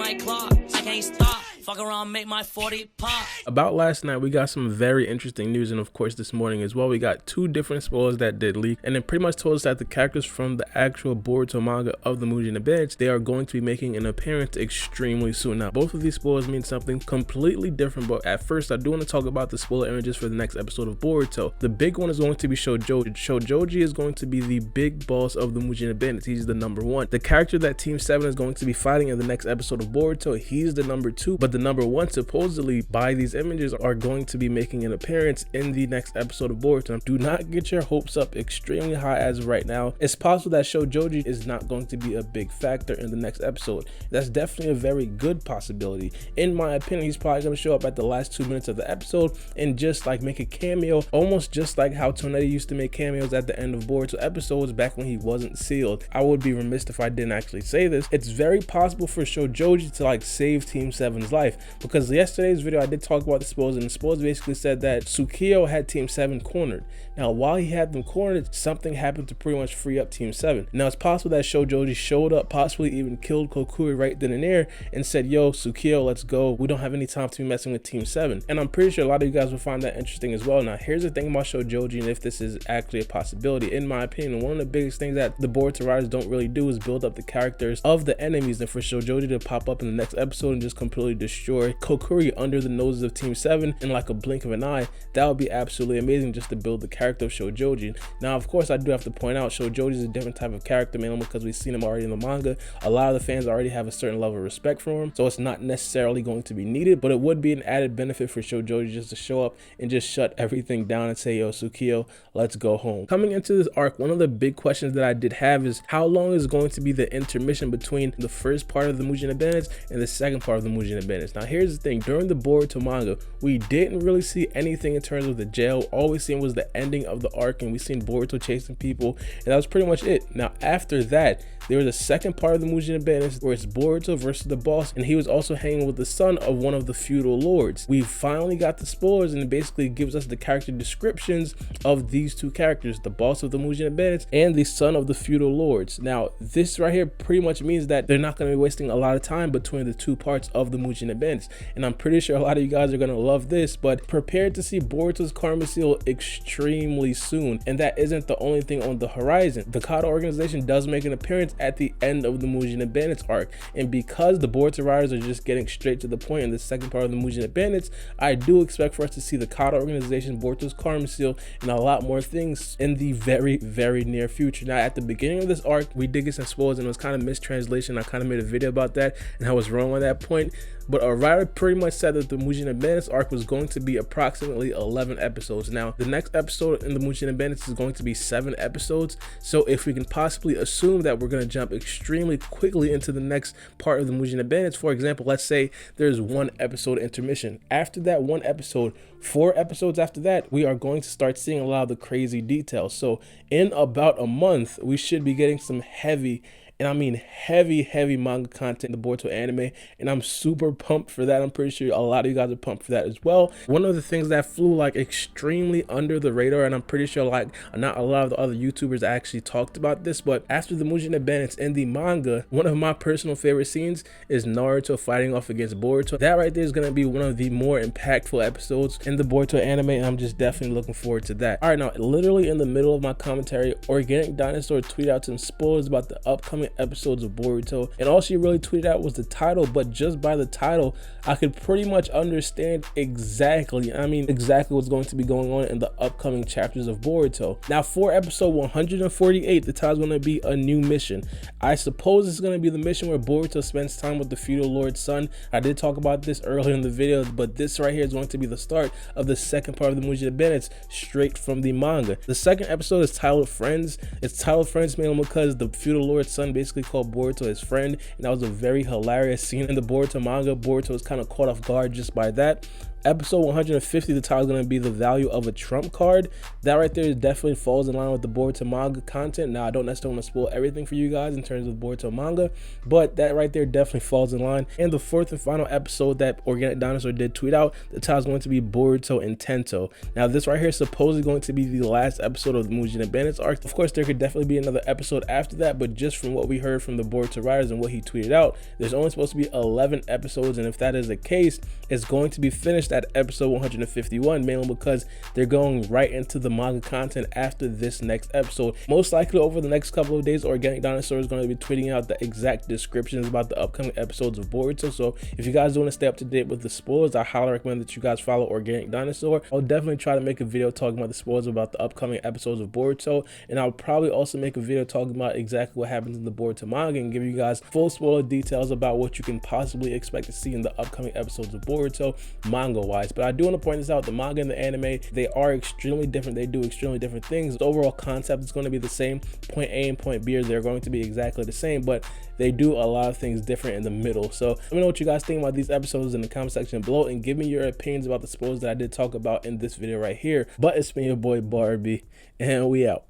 like clock. I can't stop. Fuck around, make my 40 pop. About last night, we got some very interesting news, and of course this morning as well, we got two different spoilers that did leak, and it pretty much told us that the characters from the actual Boruto manga of the Mujin Bench, they are going to be making an appearance extremely soon. Now, both of these spoilers mean something completely different, but at first, I do want to talk about the spoiler images for the next episode of Boruto. The big one is going to be Shoujoji. Shoujoji is going to be the big boss of the Mujin Bench. He's the number 1. The character that Team 7 is going to be fighting in the next episode of Boruto, he's the number 2, but the number 1 supposedly by these images are going to be making an appearance in the next episode of Boruto. Do not get your hopes up extremely high as of right now. It's possible that Shoujoji is not going to be a big factor in the next episode. That's definitely a very good possibility. In my opinion, he's probably going to show up at the last 2 minutes of the episode and just like make a cameo, almost just like how Tonetti used to make cameos at the end of Boruto episodes back when he wasn't sealed. I would be remiss if I didn't actually say this. It's very possible for Shoujoji to like save Team 7's life, because yesterday's video I did talk about the spoilers, and the spoilers basically said that Tsukio had Team 7 cornered. Now, while he had them cornered, something happened to pretty much free up Team 7. Now, it's possible that Shoujoji showed up, possibly even killed Kokuri right then and there, and said, yo, Tsukio, let's go. We don't have any time to be messing with Team 7. And I'm pretty sure a lot of you guys will find that interesting as well. Now, here's the thing about Shoujoji, and if this is actually a possibility, in my opinion, one of the biggest things that the Boruto writers don't really do is build up the characters of the enemies, and for Shoujoji to pop up in the next episode and just completely destroy Kokuri under the noses of Team 7 in like a blink of an eye, that would be absolutely amazing just to build the character of Shoujoji. Now, of course, I do have to point out Shoujoji is a different type of character, mainly because we've seen him already in the manga. A lot of the fans already have a certain level of respect for him, so it's not necessarily going to be needed, but it would be an added benefit for Shoujoji just to show up and just shut everything down and say, yo, Tsukio, let's go home. Coming into this arc, one of the big questions that I did have is how long is going to be the intermission between the first part of the Mujin Bench and the second part of the Mujin Bench. Now, here's the thing. During the Boruto manga, we didn't really see anything in terms of the jail. All we seen was the ending of the arc, and we seen Boruto chasing people, and that was pretty much it. Now, after that, there was a second part of the Mujin Bench where it's Boruto versus the boss, and he was also hanging with the son of one of the feudal lords. We finally got the spoilers, and it basically gives us the character descriptions of these two characters, the boss of the Mujin Bench and the son of the feudal lords. Now, this right here pretty much means that they're not going to be wasting a lot of time between the two parts of the Mujin Bench, and I'm pretty sure a lot of you guys are going to love this, but prepare to see Boruto's Karma Seal extremely soon. And that isn't the only thing on the horizon. The Kata organization does make an appearance at the end of the Mujin Bench arc, and because the Boruto writers are just getting straight to the point in the second part of the Mujin Bench, I do expect for us to see the Kata organization, Boruto's Karma Seal, and a lot more things in the very, very near future. Now, at the beginning of this arc, we did get some spoilers, and it was kind of mistranslation. I kind of made a video about that, and I was wrong on that point. But a writer pretty much said that the Mujin Bench arc was going to be approximately 11 episodes. Now, the next episode in the Mujin Bench is going to be 7 episodes. So if we can possibly assume that we're going to jump extremely quickly into the next part of the Mujin Bench, for example, let's say there's 1 episode intermission. After that 1 episode, 4 episodes after that, we are going to start seeing a lot of the crazy details. So in about a month, we should be getting some heavy, and I mean heavy manga content in the Boruto anime, and I'm super pumped for that. I'm pretty sure a lot of you guys are pumped for that as well. One of the things that flew like extremely under the radar, and I'm pretty sure like not a lot of the other YouTubers actually talked about this, but after the Mujin Bench in the manga, one of my personal favorite scenes is Naruto fighting off against Boruto. That right there is going to be one of the more impactful episodes in the Boruto anime, and I'm just definitely looking forward to that. All right, now literally in the middle of my commentary, Organic Dinosaur tweeted out some spoilers about the upcoming episodes of Boruto, and all she really tweeted out was the title, but just by the title I could pretty much understand exactly what's going to be going on in the upcoming chapters of Boruto. Now, for episode 148, the title's going to be a new mission. I suppose it's going to be the mission where Boruto spends time with the feudal lord's son. I did talk about this earlier in the video, but this right here is going to be the start of the second part of the Mujin Bench straight from the manga. The second episode is titled Friends. It's titled Friends mainly because the feudal lord's son basically called Boruto his friend, and that was a very hilarious scene in the Boruto manga. Boruto was kind of caught off guard just by that. Episode 150, the title is going to be the value of a trump card. That right there definitely falls in line with the Boruto manga content. Now, I don't necessarily want to spoil everything for you guys in terms of Boruto manga, but that right there definitely falls in line. And the fourth and final episode that Organic Dinosaur did tweet out, the title is going to be Boruto Intento. Now, this right here is supposedly going to be the last episode of the Mugen and Bandits arc. Of course, there could definitely be another episode after that, but just from what we heard from the Boruto writers and what he tweeted out, there's only supposed to be 11 episodes, and if that is the case, it's going to be finished at episode 151, mainly because they're going right into the manga content after this next episode. Most likely over the next couple of days, Organic Dinosaur is going to be tweeting out the exact descriptions about the upcoming episodes of Boruto. So if you guys want to stay up to date with the spoilers, I highly recommend that you guys follow Organic Dinosaur. I'll definitely try to make a video talking about the spoilers about the upcoming episodes of Boruto, and I'll probably also make a video talking about exactly what happens in the Boruto manga and give you guys full spoiler details about what you can possibly expect to see in the upcoming episodes of Boruto manga wise. But I do want to point this out, the manga and the anime, they are extremely different. They do extremely different things. The overall concept is going to be the same. Point A and point B, they're going to be exactly the same, but they do a lot of things different in the middle. So let me know what you guys think about these episodes in the comment section below, and give me your opinions about the spoilers that I did talk about in this video right here. But it's been your boy Barbie, and we out.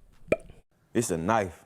It's a knife.